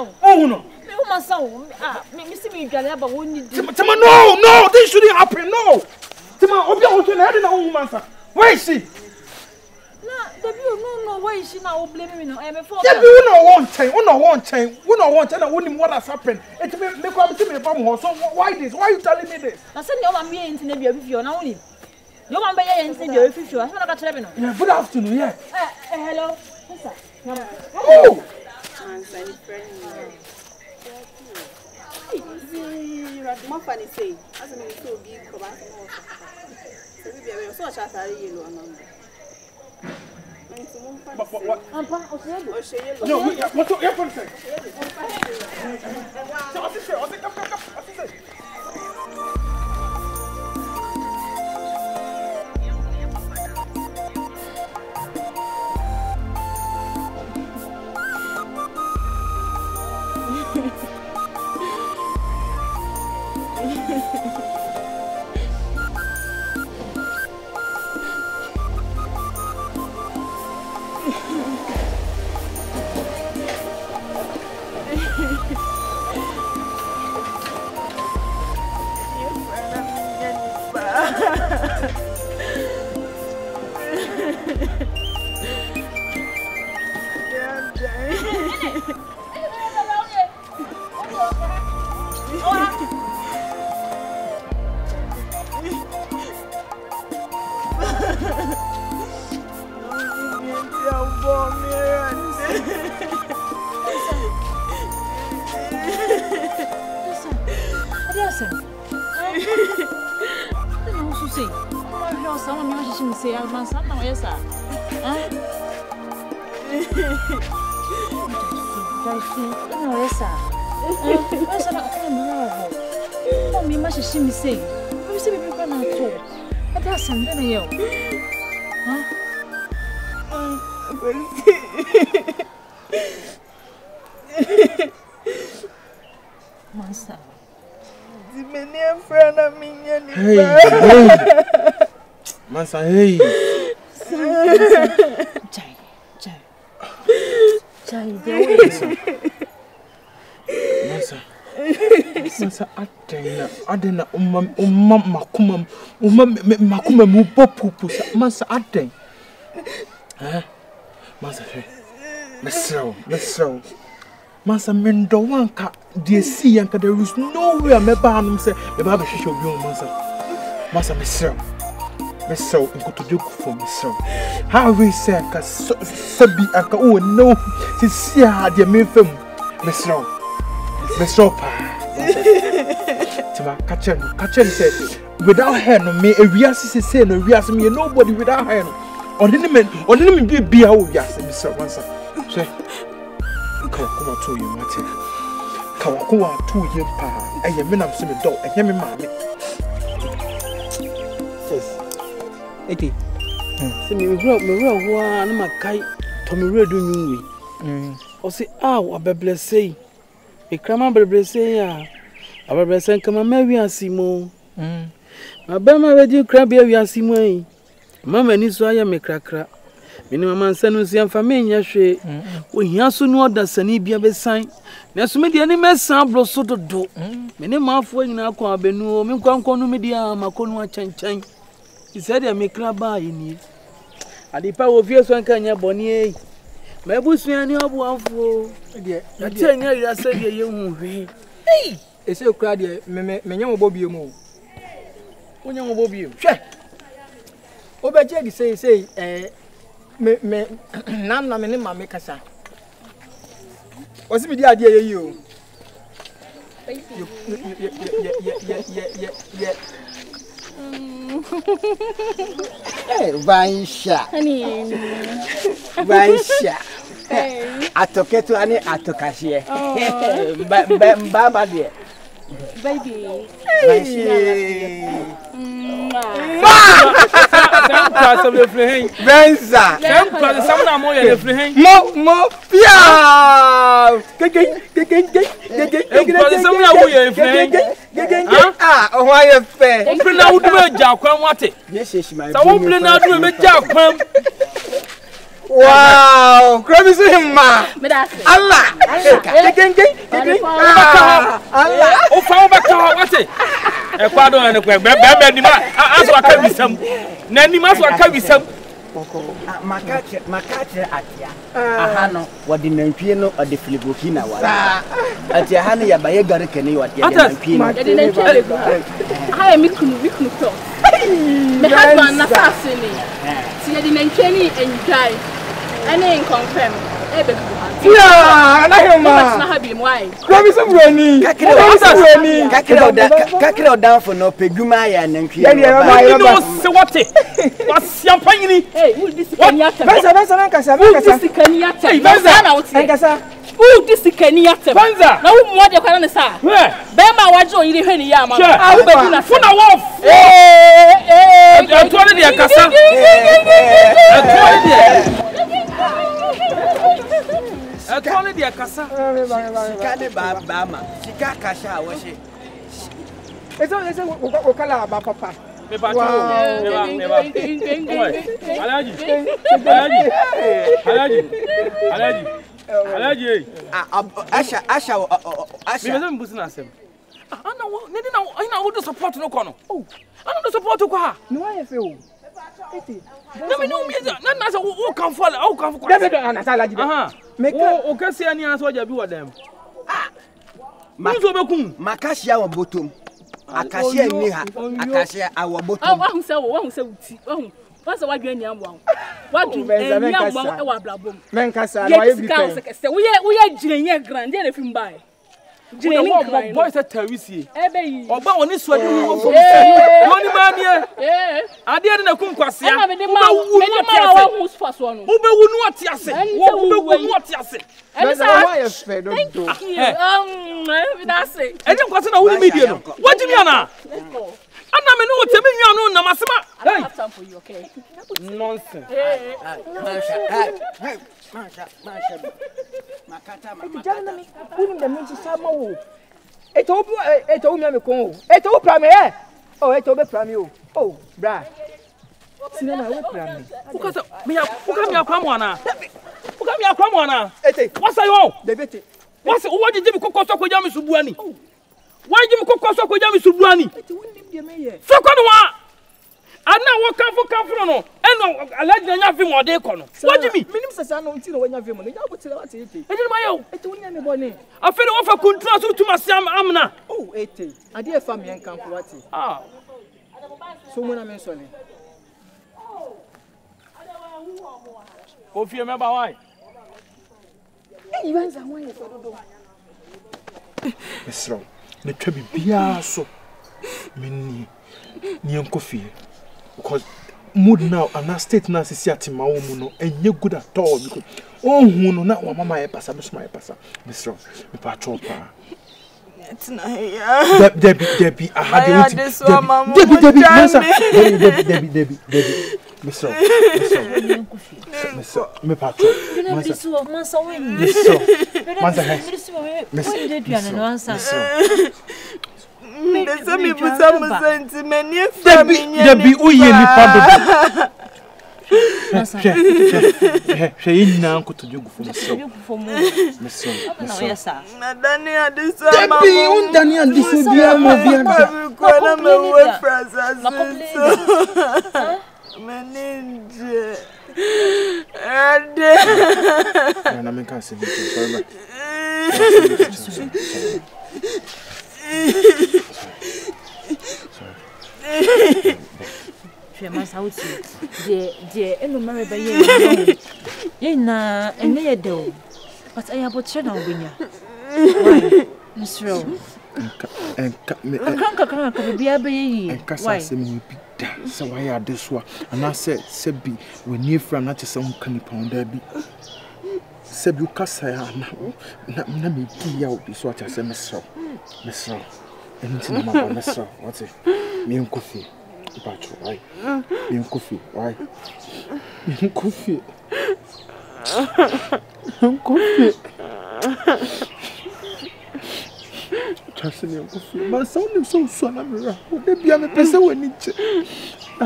son. Oh no. My son. Ah, me see me gala but woni di. Tima, no, this shouldn't happen. No. Tima, obi a hoto na ade na wo Mansa. Where is she? No, why is she now blaming me now? I'm a fool. Yeah, we no want change. We no want change. We no want change. We what has happened. It me come to me from so why this? Why are you telling me this? I said your man be into the baby for now only. Your man be into the baby for. I said I got no. Yeah, good afternoon. Yeah. Hello. Mansa. Oh. Mansa is friend. What funny say? As I'm so big, come back more. So we be so chat yellow and What? No, what's your phone say? Say Mansa now yes sir. No yes sir. What's that come no me ma she me say. We say people can talk. But that's something here. Mansa. The many friend of me. Hey. Mansa, hey. Chai, Mansa, Adena, makuma mu popu, Mansa, Aden. Mansa, let's show. Mansa, Mendo wanka, dear sea, and there is nowhere, me ban say, the Baba show you, Mansa, Miss so go to joke for me so. How we say sabi aka oh no to see how the me fam Miss so pa. Tima catch say without her no me ewiase say no wiase me nobody without her no. Odini me be how wiase Miss so Mansa. Say come to you mate. Kawa to you pa. Eye me nam so me do eye me ma me. Eti. Se me wa na makai to me redu nyunwe. O se abeble sei. E krama beble sei ya. Abeble sei kama mawi asimo. Abema wedi krabia wi asimo yi. Mama ni so aya me krakra. Me ni mama nsa no si amfa me nya hwe. O hia so no oda sani bia be san. Na so me de ni mesan bro so dodo. Me ni mafo nyina kwa abenu o me kwankon no me dia makonu a chanchan. He said, I make a buy in it. And the power of your son can you bonnie? My bush, any of one for I tell you, I said, you won't be. Hey, it's so crowded, Menyo Bobby mo. When you will be, check. Over Jaggy say, none of my makers. What's the idea you? Yeah. Hey, Vansha. Honey. Vansha. Atoketu ani atokashie. Baba dear. Baby. Mansa. Mo pia. Oh, why you fair? Plena would be a jack, what it? Yes, my so won't play now to a jack. Wow, Krabi Sima. Allah. Allah. O fa o beka what say? E kwado en kwa be ni ma aso aka bisam. Na ni ma so aka bisam. Makache atia. Aha no wodi nantwie no ode filiboki na wala. Ati aha no ya baye gare kene wodi nantwie no. Ade nantwie go. Ha mi kunu to. Me husband na fase ni. Ti ade nantwie ni enjai. Any confirm. Ebe go ha. Yeah, na hema. Na ha bi mo ai. Krabi Sima. Kakira odan for no peguma ya nantwie. You know say what? Wasiam panyini. Hey, who this kaniata? Bensa kasa. This kaniata. Hey, Bensa na wuti. Kasa. Who this kaniata? Bensa. Na wo mo de kwa na sa. Be ma waje o yiri hwe ni ya ma. Ah, wo be na funa wolf. Atwale de kasa. Atwale de kasa. Kane ba ma. Sika kasha wo she. Ese okala ba papa. Me ba tu. Alaji. Asha. Me be mbusi na asem. Ana wo ne di na wo do support no kono. Oh. Ana do support ko ha. No aye fe o. Eti. Na me no mi na say wo kan fall, wo kan fall. David ana sala jide. Aha. O kasi ani aso ja bi wodam. Muzo be kun. Makashia wo botom. Akashia ni ha. Akashia awo botom. Wa hu se wuti. Wa se wadwe ni amwo. Wadwe ni amwo e wa blabom. Menkasa na ye bi pen. We ye girenye grand dey na film bai. Girenye grand. Boy say terisi. Ebe yi. Oba woni so ade wo fo. Woni ma ne. Ade ade na kum kwase a. Me ma wa hu sfa so no. Wo be wu nu ati ase. Wo be wu nu ati ase. Wa ye fe do do. That's it. Ede kwase na woni media no. Wajimi ana. Ana me no temi nwa no na masema. I have time for you, okay? Nonsense. Mansa. Makata Jana mi kuni da minji sama wo. Eto mi am ko. Eto pra me eh. Oh, eto be pra me o. Oh, bra. Sina na wo pra me. Ukasa me akwa mo ana. Uka me akwa mo ana. Ete. Wasa yo. Debete. Wasa wo waje mi kokko so ko jam subuani. Waje mi kokko so ko jam subuani. Ete woni bi me ye. So ko no wa. Ana wo kanfo no. Eno alaji na nya fi mo de ko no. Waje mi. Minim sasa no nti no wanya fi mo. Ya bo tire wate ete. Ede ma yo. Ete woni me bone. Afere wo fa kuntra so tuma siam amna. Oh, ete. Ade e fa me enkanfo wate. Ah. So mo na me sole. Ofie me ba wai. Eh, Mansa won ye do. Mesro. Ne twa bibia so. Menni ni enkofie. Because mood now and that state now sisi atima wo mu no enye good at all because ohun no na wa mama ye pasa be sma ye pasa. Mesro. Me pa chopa. Tina ya. Debbie, aha de wuti. Debbie, Mansa. Debbie. Mesro. Me patro. Mansa wen. Mansa. Ndesa mi busa musenti meni family. Debbie uye ni pado. She yina nko tojugu fo Mesro. Nadani adiso mama. Debbie undani adiso bia mo bia da. Ko na me we frasa. Meninje. Ade. Na me kan se bi sorry. Mansa wuti. De eno mare ba ye. Ye na enye ye de o. But I abo tre na obinya. Why? Misro. Enka bibia be yi. Enka sa se me bi da. Se wa ya de so ana se bi we nie fra na te se nka ni pounda bi. Se bi ukasa ya na me ki ya obi so acha se Mesro. Enti na ma Mesro. What it? Me nkofi. Patro, why? Me nkofi, why? Me nkofi. Trust me, nkofi. Ma sound so na me ra. De bia me pese wani che. I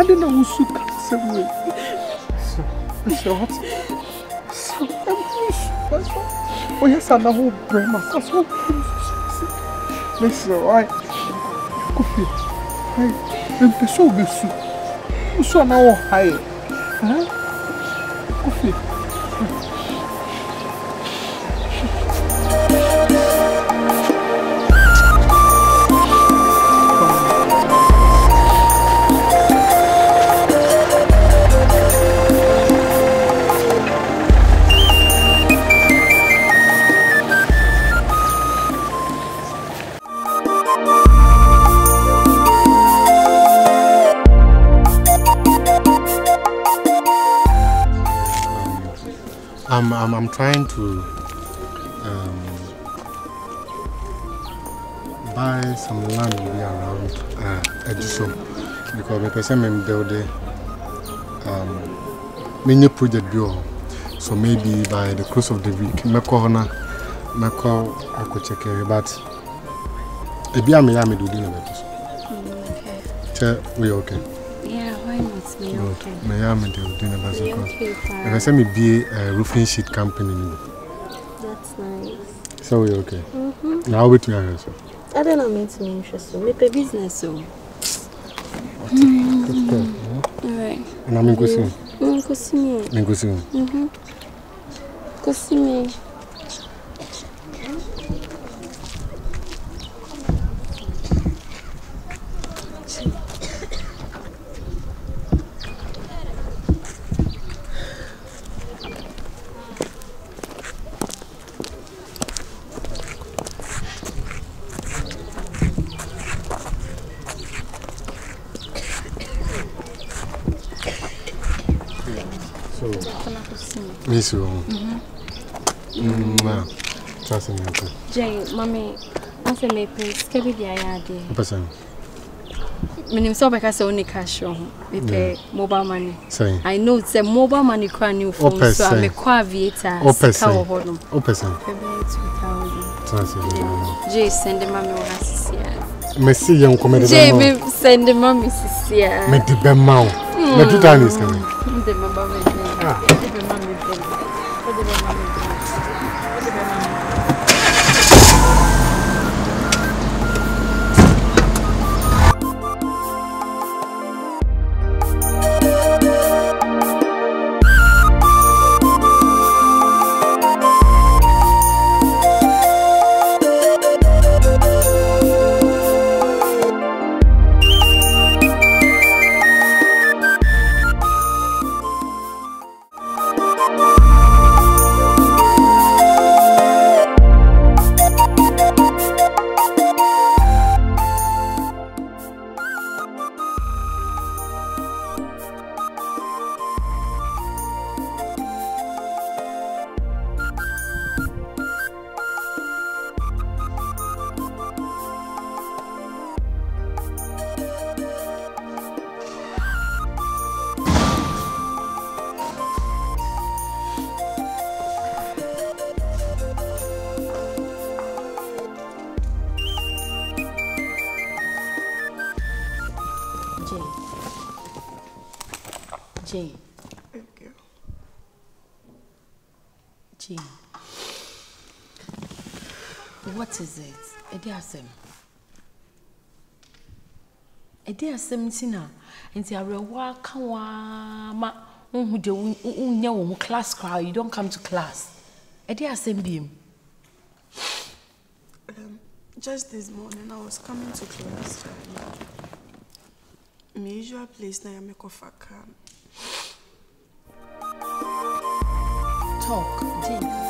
didn't know who suka se we. Mr. What? Oh, yes, I know. Brema. That's what. Mr. Right. Coffee. Hey, I'm so busy. So now, hi. Huh? Coffee. I'm trying to buy some land around Edison because my person I'm building many project bureau. So maybe by the close of the week, I could check it, but if you are me, do dinner. Okay. We okay. Yeah, why not me? Okay. My arm and do dinner. Okay, fine. If I say me be a roofing sheet company. That's nice. So we okay. Now we together. I don't know me to be interested. We pay business so. Alright. And I'm going to see. Go see me. Miss you. Trust me. Jane, mommy, I say me please. Can be the idea. Person. When you saw because only cash on, we pay mobile money. Say. I know it's a mobile money can new phone, so I'm a quaviator. Person. Trust me. Jay, send the mommy was here. Messi young commander. Jay, send the mommy here. Me the bemau. Me do that is coming. The mommy. Jane. Jane. What is it? Edi asem tina. Enti arewa kanwa ma unhu de unya wo class crowd. You don't come to class. Edi asem biem. Just this morning I was coming to class. My usual place na make off a car. Talk, Jane.